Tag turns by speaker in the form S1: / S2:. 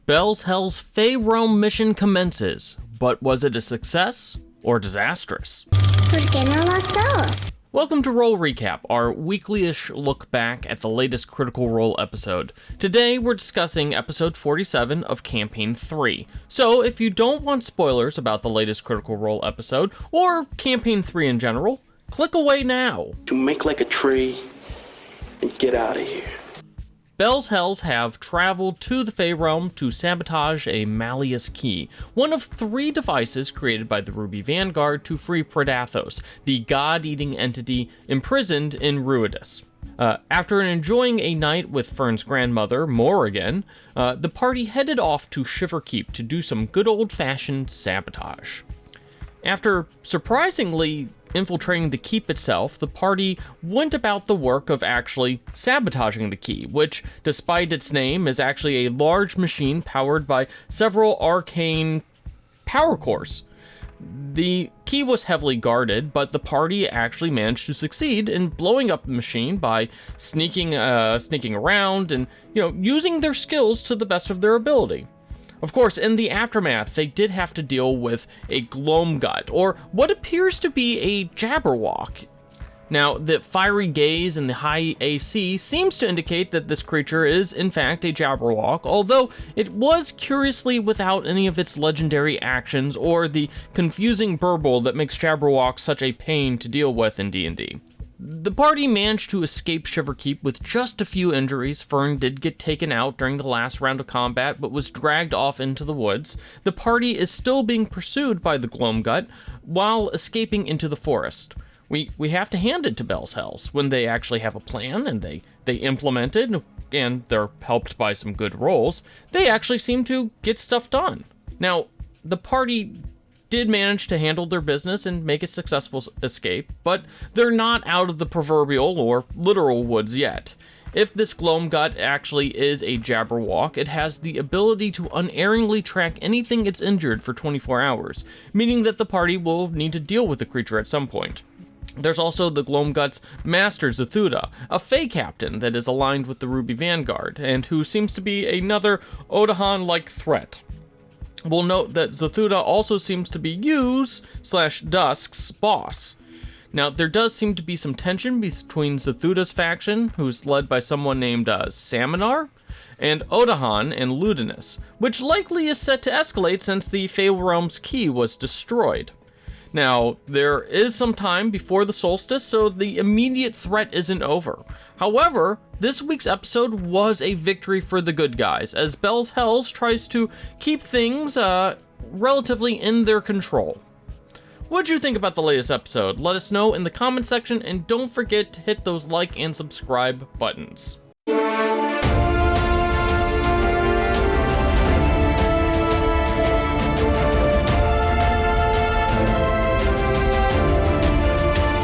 S1: Bell's Hell's Feywild mission commences, but was it a success or disastrous?
S2: ¿Por qué no las dos?
S1: Welcome to Roll Recap, our weekly-ish look back at the latest Critical Role episode. Today we're discussing episode 47 of Campaign 3. So if you don't want spoilers about the latest Critical Role episode, or Campaign 3 in general, click away now.
S3: To make like a tree and get out of here.
S1: Bell's Hells have traveled to the Fey Realm to sabotage a Malleus Key, one of 3 devices created by the Ruby Vanguard to free Predathos, the god-eating entity imprisoned in Ruidus. After enjoying a night with Fern's grandmother, Morrigan, the party headed off to Shiverkeep to do some good old-fashioned sabotage. After surprisingly infiltrating the keep itself, the party went about the work of actually sabotaging the key, which, despite its name, is actually a large machine powered by several arcane power cores. The key was heavily guarded, but the party actually managed to succeed in blowing up the machine by sneaking around and, using their skills to the best of their ability. Of course, in the aftermath, they did have to deal with a Gloamgut, or what appears to be a Jabberwock. Now, the fiery gaze and the high AC seems to indicate that this creature is, in fact, a Jabberwock, although it was curiously without any of its legendary actions or the confusing burble that makes Jabberwocks such a pain to deal with in D&D. The party managed to escape Shiverkeep with just a few injuries. Fern did get taken out during the last round of combat, but was dragged off into the woods. The party is still being pursued by the Gloamgut while escaping into the forest. We have to hand it to Bell's Hells when they actually have a plan and they implement it, and they're helped by some good rolls. They actually seem to get stuff done. Now, the party did manage to handle their business and make a successful escape, but they're not out of the proverbial or literal woods yet. If this Gloamgut actually is a Jabberwock, it has the ability to unerringly track anything it's injured for 24 hours, meaning that the party will need to deal with the creature at some point. There's also the Gloamgut's Master Zathuda, a Fey captain that is aligned with the Ruby Vanguard, and who seems to be another Odahan-like threat. We'll note that Zathuda also seems to be Yu's/Dusk's boss. Now, there does seem to be some tension between Zathuda's faction, who's led by someone named Saminar, and Odahan and Ludinus, which likely is set to escalate since the Feyrealm's key was destroyed. Now, there is some time before the solstice, so the immediate threat isn't over. However, this week's episode was a victory for the good guys, as Bell's Hells tries to keep things relatively in their control. What did you think about the latest episode? Let us know in the comment section, and don't forget to hit those like and subscribe buttons.